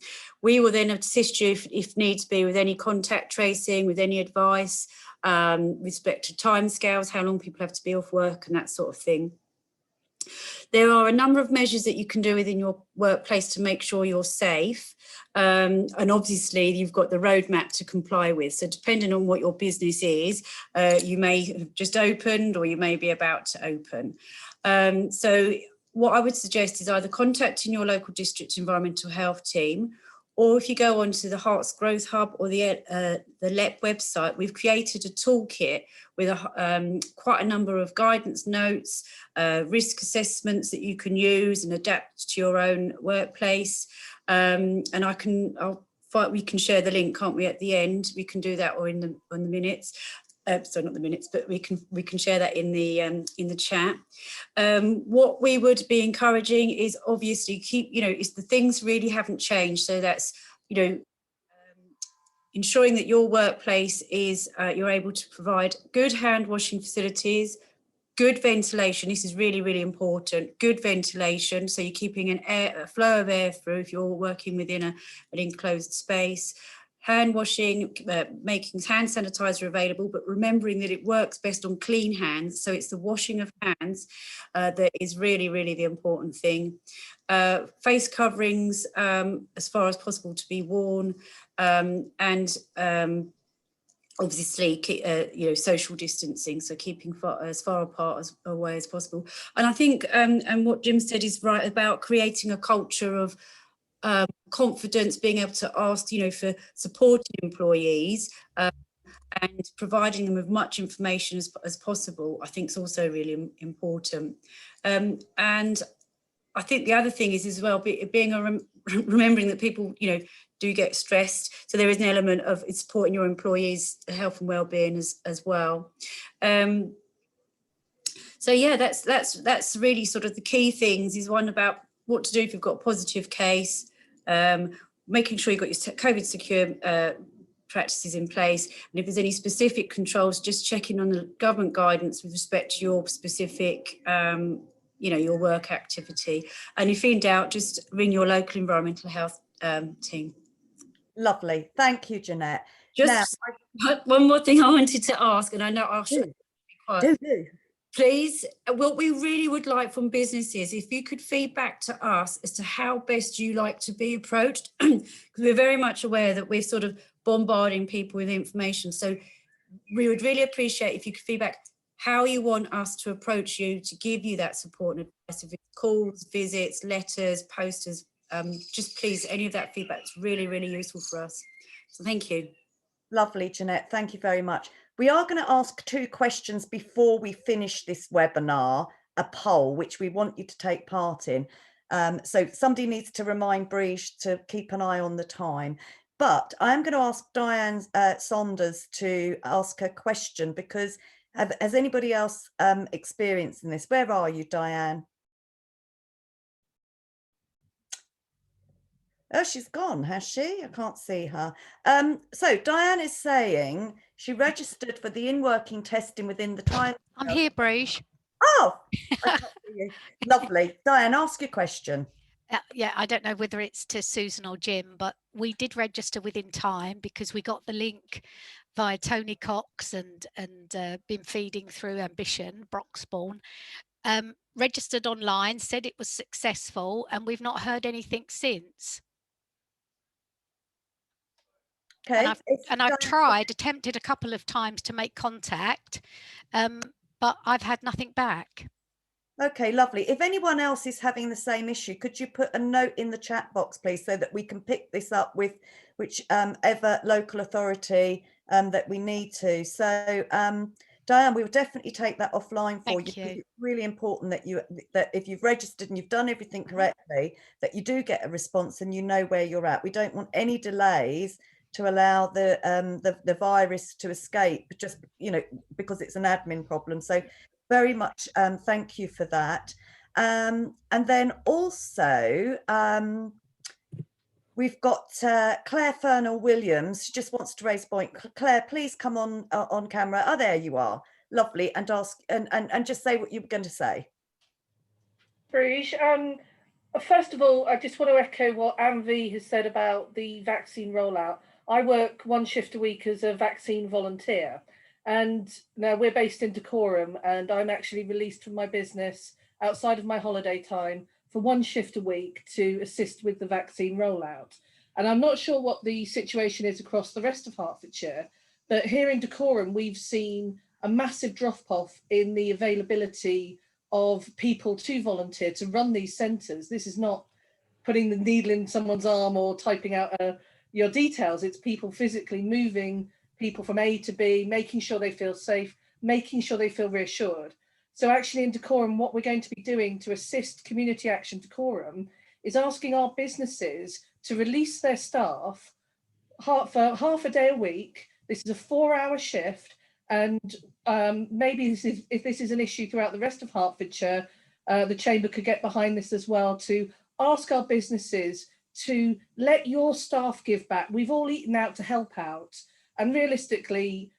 We will then assist you if needs be with any contact tracing, with any advice, with respect to timescales, how long people have to be off work and that sort of thing. There are a number of measures that you can do within your workplace to make sure you're safe. And obviously you've got the roadmap to comply with. So depending on what your business is, you may have just opened or you may be about to open. So what I would suggest is either contacting your local district environmental health team, or if you go onto the Hearts Growth Hub or the LEP website, we've created a toolkit with quite a number of guidance notes, risk assessments that you can use and adapt to your own workplace. And we can share the link, can't we, at the end? We can do that, or in the minutes. So not the minutes, but we can share that in the chat. What we would be encouraging is obviously is the things really haven't changed. So that's ensuring that your workplace is you're able to provide good hand washing facilities, good ventilation. This is really, really important. Good ventilation, so you're keeping a flow of air through if you're working within an enclosed space. Hand washing, making hand sanitizer available, but remembering that it works best on clean hands. So it's the washing of hands that is really, really the important thing. Face coverings, as far as possible, to be worn, and obviously, social distancing, so keeping as far apart away as possible. And I think, and what Jim said is right about creating a culture of confidence, being able to ask, for supporting employees and providing them with much information as possible, I think is also really important. And I think the other thing is as well, remembering that people, do get stressed. So there is an element of supporting your employees' health and well-being as well. So yeah, that's really sort of the key things. Is one about what to do if you've got a positive case. making sure you've got your COVID secure practices in place, and if there's any specific controls, just checking on the government guidance with respect to your specific your work activity. And if in doubt, just ring your local environmental health team. Lovely. Thank you, Jeanette. Just one more thing I wanted to ask, and I know I'll Do. Please, what we really would like from businesses, if you could feedback to us as to how best you like to be approached, because we're very much aware that we're sort of bombarding people with information. So we would really appreciate if you could feedback how you want us to approach you to give you that support and advice, if it's calls, visits, letters, posters, just please, any of that feedback is really, really useful for us. So thank you. Lovely, Jeanette. Thank you very much. We are going to ask 2 questions before we finish this webinar, a poll, which we want you to take part in. So somebody needs to remind Briege to keep an eye on the time. But I am going to ask Diane Saunders to ask a question, because has anybody else experienced this? Where are you, Diane? Oh, she's gone, has she? I can't see her. So Diane is saying she registered for the in-working testing within the time. I'm here, Briege. Oh, I can't see you. Lovely. Diane, ask your question. Yeah, I don't know whether it's to Susan or Jim, but we did register within time because we got the link via Tony Cox and been feeding through Ambition, Broxbourne. Registered online, said it was successful, and we've not heard anything since. Okay. And I've attempted a couple of times to make contact, but I've had nothing back. Okay, lovely. If anyone else is having the same issue, could you put a note in the chat box, please, so that we can pick this up with whichever local authority that we need to. So, Diane, we will definitely take that offline for you. It's really important that if you've registered and you've done everything correctly, that you do get a response and you know where you're at. We don't want any delays to allow the virus to escape, just because it's an admin problem. So very much thank you for that. And then also we've got Claire Fernell Williams. She just wants to raise a point. Claire, please come on camera. Oh, there you are. Lovely. And ask and just say what you were going to say. Briege, first of all, I just want to echo what Anvi has said about the vaccine rollout. I work 1 shift a week as a vaccine volunteer, and now we're based in Dacorum, and I'm actually released from my business outside of my holiday time for 1 shift a week to assist with the vaccine rollout. And I'm not sure what the situation is across the rest of Hertfordshire, but here in Dacorum, we've seen a massive drop-off in the availability of people to volunteer to run these centres. This is not putting the needle in someone's arm or typing out your details. It's people physically moving people from A to B, making sure they feel safe, making sure they feel reassured. So actually in Dacorum, what we're going to be doing to assist Community Action Dacorum is asking our businesses to release their staff for half a day a week. This is a 4-hour shift, and maybe if this is an issue throughout the rest of Hertfordshire, the Chamber could get behind this as well, to ask our businesses to let your staff give back. We've all eaten out to help out, and realistically,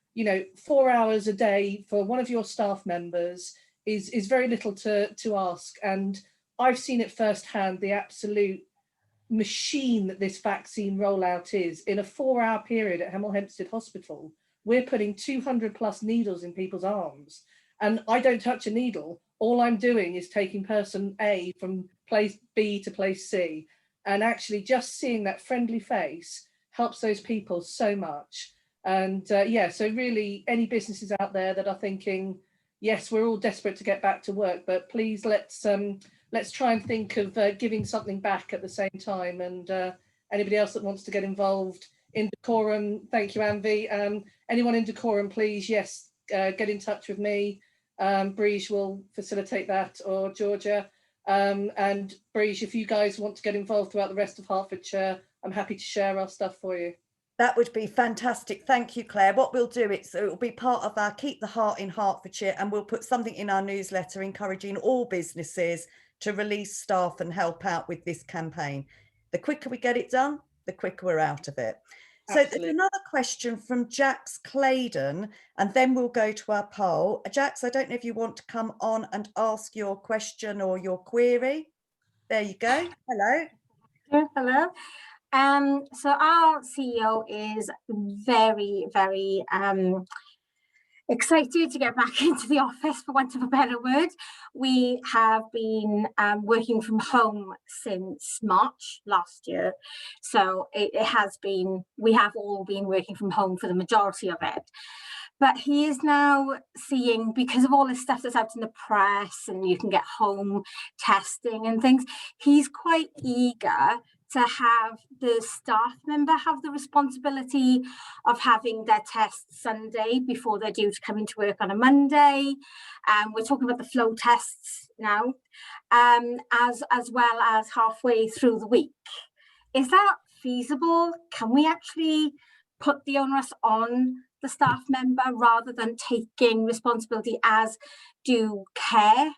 4 hours a day for one of your staff members is very little to ask. And I've seen it firsthand, the absolute machine that this vaccine rollout is. In a 4-hour period at Hemel Hempstead Hospital, we're putting 200+ needles in people's arms, and I don't touch a needle. All I'm doing is taking person A from place B to place C, and actually just seeing that friendly face helps those people so much. And yeah, so really any businesses out there that are thinking, yes, we're all desperate to get back to work, but please let's try and think of giving something back at the same time. And anybody else that wants to get involved in Dacorum, thank you, Anvi. Anyone in Dacorum, please, yes, get in touch with me. Briege will facilitate that, or Georgia. And Briege, if you guys want to get involved throughout the rest of Hertfordshire, I'm happy to share our stuff for you. That would be fantastic. Thank you, Claire. What we'll do, it will be part of our Keep the Heart in Hertfordshire, and we'll put something in our newsletter encouraging all businesses to release staff and help out with this campaign. The quicker we get it done, the quicker we're out of it. So there's Absolutely. another question from Jax Claydon, and then we'll go to our poll. Jax, I don't know if you want to come on and ask your question or your query. There you go. Hello. Hello. So our CEO is very, very excited to get back into the office, for want of a better word. We have been working from home since March last year. So it has been, we have all been working from home for the majority of it. But he is now seeing, because of all this stuff that's out in the press and you can get home testing and things, he's quite eager to have the staff member have the responsibility of having their tests Sunday before they're due to come into work on a Monday. We're talking about the flow tests now, as well as halfway through the week. Is that feasible? Can we actually put the onus on the staff member rather than taking responsibility as due care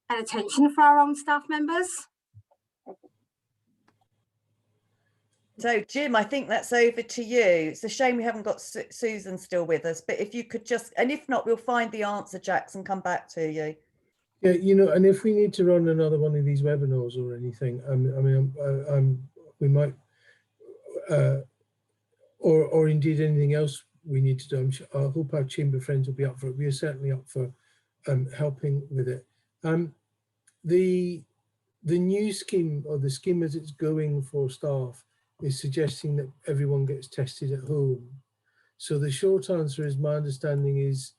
and attention for our own staff members? So Jim, I think that's over to you. It's a shame we haven't got Susan still with us, but if you could just, and if not, we'll find the answer, Jackson, come back to you. Yeah, you know, and if we need to run another one of these webinars or anything, we might, or indeed anything else we need to do. I hope our chamber friends will be up for it. We are certainly up for helping with it. The new scheme, or the scheme as it's going for staff, is suggesting that everyone gets tested at home. So the short answer is, my understanding is,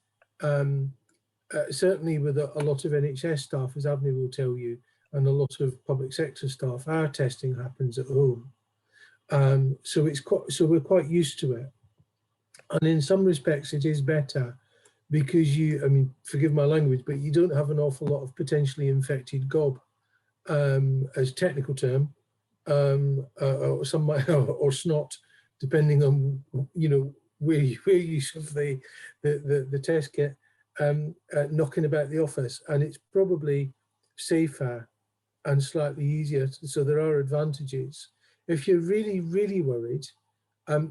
certainly with a lot of NHS staff, as Avni will tell you, and a lot of public sector staff, our testing happens at home. So we're quite used to it. And in some respects it is better, because you, I mean, forgive my language, but you don't have an awful lot of potentially infected gob, as a technical term, or some might, or snot, depending on, you know, where you shove the test kit, knocking about the office. And it's probably safer and slightly easier. So there are advantages. If you're really, really worried,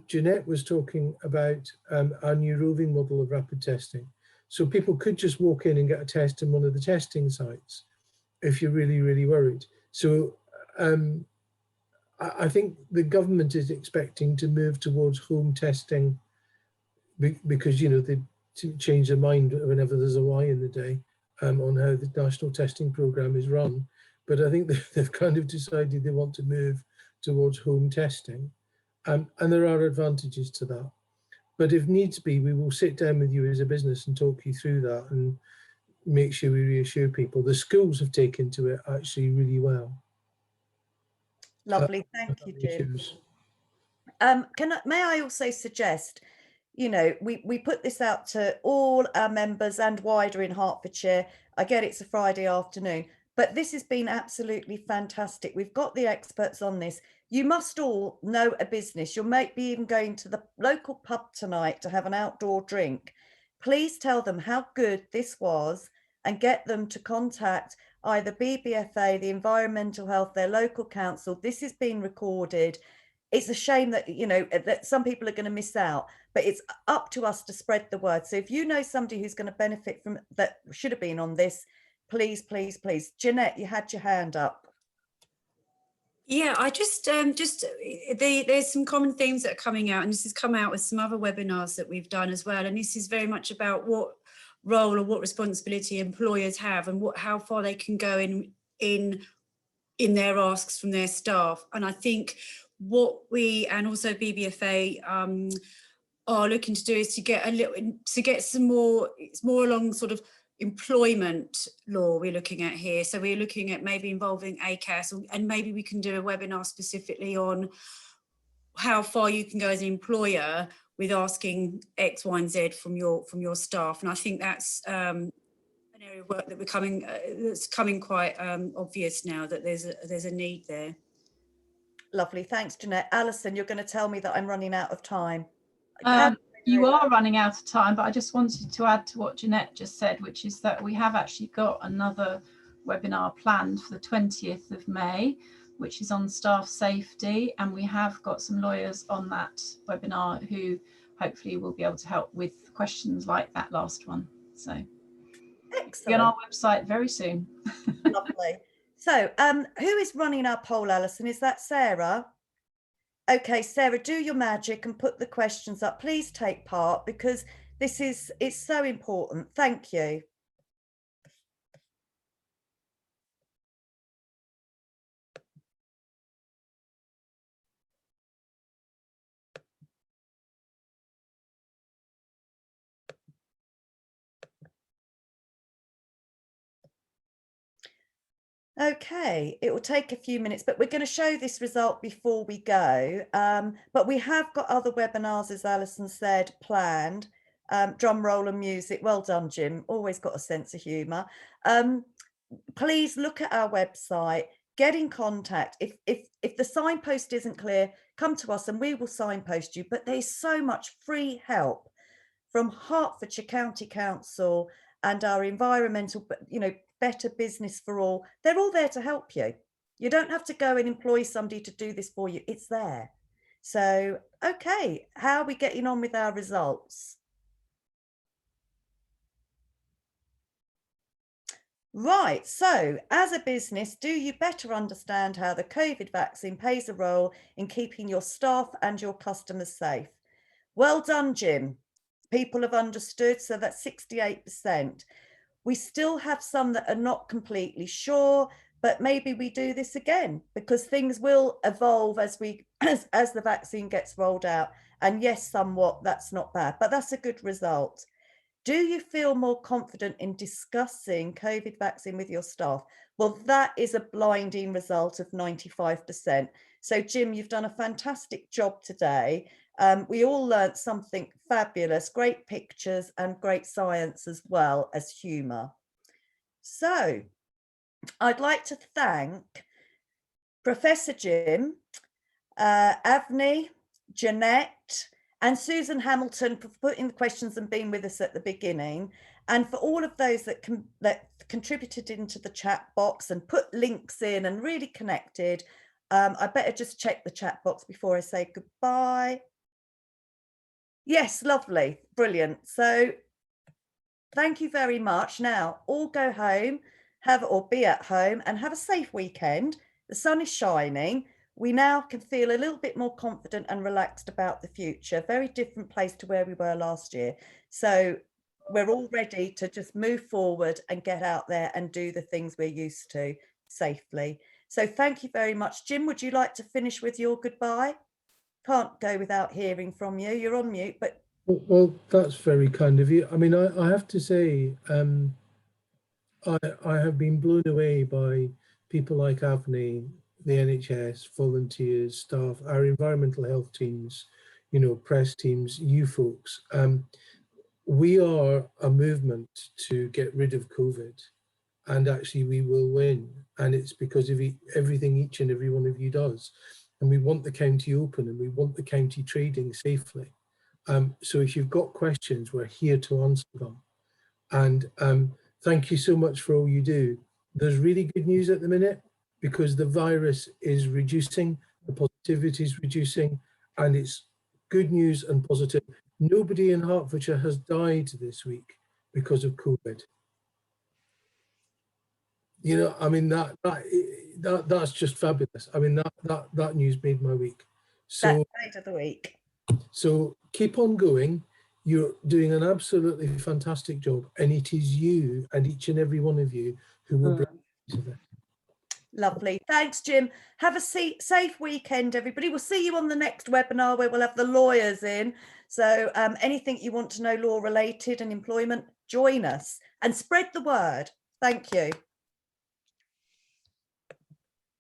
Jeanette was talking about our new roving model of rapid testing. So people could just walk in and get a test in one of the testing sites if you're really, really worried. So I think the government is expecting to move towards home testing, because, you know, they change their mind whenever there's a Y in the day on how the national testing programme is run. But I think they've kind of decided they want to move towards home testing. And there are advantages to that. But if needs be, we will sit down with you as a business and talk you through that and make sure we reassure people. The schools have taken to it actually really well. Lovely, thank you, Jim. May I also suggest, you know, we put this out to all our members and wider in Hertfordshire. I get it's a Friday afternoon, but this has been absolutely fantastic. We've got the experts on this. You must all know a business. You might be even going to the local pub tonight to have an outdoor drink. Please tell them how good this was and get them to contact either BBFA, the Environmental Health, their local council. This is being recorded. It's a shame that, you know, that some people are going to miss out, but it's up to us to spread the word. So if you know somebody who's going to benefit from that, should have been on this, please, please, please. Jeanette, you had your hand up. Yeah, I just there's some common themes that are coming out, and this has come out with some other webinars that we've done as well. And this is very much about what role or what responsibility employers have, and how far they can go in their asks from their staff. And I think what we, and also BBFA, are looking to do is to get some more, it's more along sort of employment law we're looking at here. So we're looking at maybe involving ACAS, and maybe we can do a webinar specifically on how far you can go as an employer with asking X, Y, and Z from your staff. And I think that's an area of work that that's coming quite obvious now, that there's a need there. Lovely, thanks, Jeanette. Alison, you're going to tell me that I'm running out of time. You are running out of time, but I just wanted to add to what Jeanette just said, which is that we have actually got another webinar planned for the 20th of May which is on staff safety, and we have got some lawyers on that webinar who hopefully will be able to help with questions like that last one. So excellent. be on our website very soon. Lovely. So who is running our poll, Alison? Is that Sarah? Okay, Sarah, do your magic and put the questions up. Please take part, because it's so important. Thank you. Okay, it will take a few minutes, but we're going to show this result before we go. But we have got other webinars, as Alison said, planned. Drum roll and music. Well done, Jim. Always got a sense of humour. Please look at our website, get in contact. If the signpost isn't clear, come to us and we will signpost you. But there's so much free help from Hertfordshire County Council and our environmental, Better Business for All. They're all there to help you. You don't have to go and employ somebody to do this for you. It's there. So, okay, how are we getting on with our results? Right, so as a business, do you better understand how the COVID vaccine plays a role in keeping your staff and your customers safe? Well done, Jim. People have understood, so that's 68%. We still have some that are not completely sure, but maybe we do this again, because things will evolve as the vaccine gets rolled out. And yes, somewhat, that's not bad, but that's a good result. Do you feel more confident in discussing COVID vaccine with your staff? Well, that is a blinding result of 95%. So Jim, you've done a fantastic job today. We all learnt something fabulous, great pictures and great science as well as humour. So I'd like to thank Professor Jim, Avni, Jeanette, and Susan Hamilton for putting the questions and being with us at the beginning, and for all of those that contributed into the chat box and put links in and really connected. I better just check the chat box before I say goodbye. Yes, lovely, brilliant. So thank you very much. Now all go home, or be at home and have a safe weekend. The sun is shining. We now can feel a little bit more confident and relaxed about the future. Very different place to where we were last year. So we're all ready to just move forward and get out there and do the things we're used to safely. So thank you very much. Jim, would you like to finish with your goodbye? Can't go without hearing from you. You're on mute, but. Well, that's very kind of you. I mean, I have to say, I have been blown away by people like Avni, the NHS, volunteers, staff, our environmental health teams, press teams, you folks. We are a movement to get rid of COVID, and actually we will win. And it's because of everything each and every one of you does. And we want the county open and we want the county trading safely. So if you've got questions, we're here to answer them. And thank you so much for all you do. There's really good news at the minute, because the virus is reducing, the positivity is reducing, and it's good news and positive. Nobody in Hertfordshire has died this week because of COVID. I mean, that's just fabulous. I mean, that news made my week. So That's of the week. So keep on going. You're doing an absolutely fantastic job, and it is you and each and every one of you who will bring to that. Lovely. Thanks, Jim. Have a safe weekend, everybody. We'll see you on the next webinar where we'll have the lawyers in. So anything you want to know law related and employment, join us and spread the word. Thank you.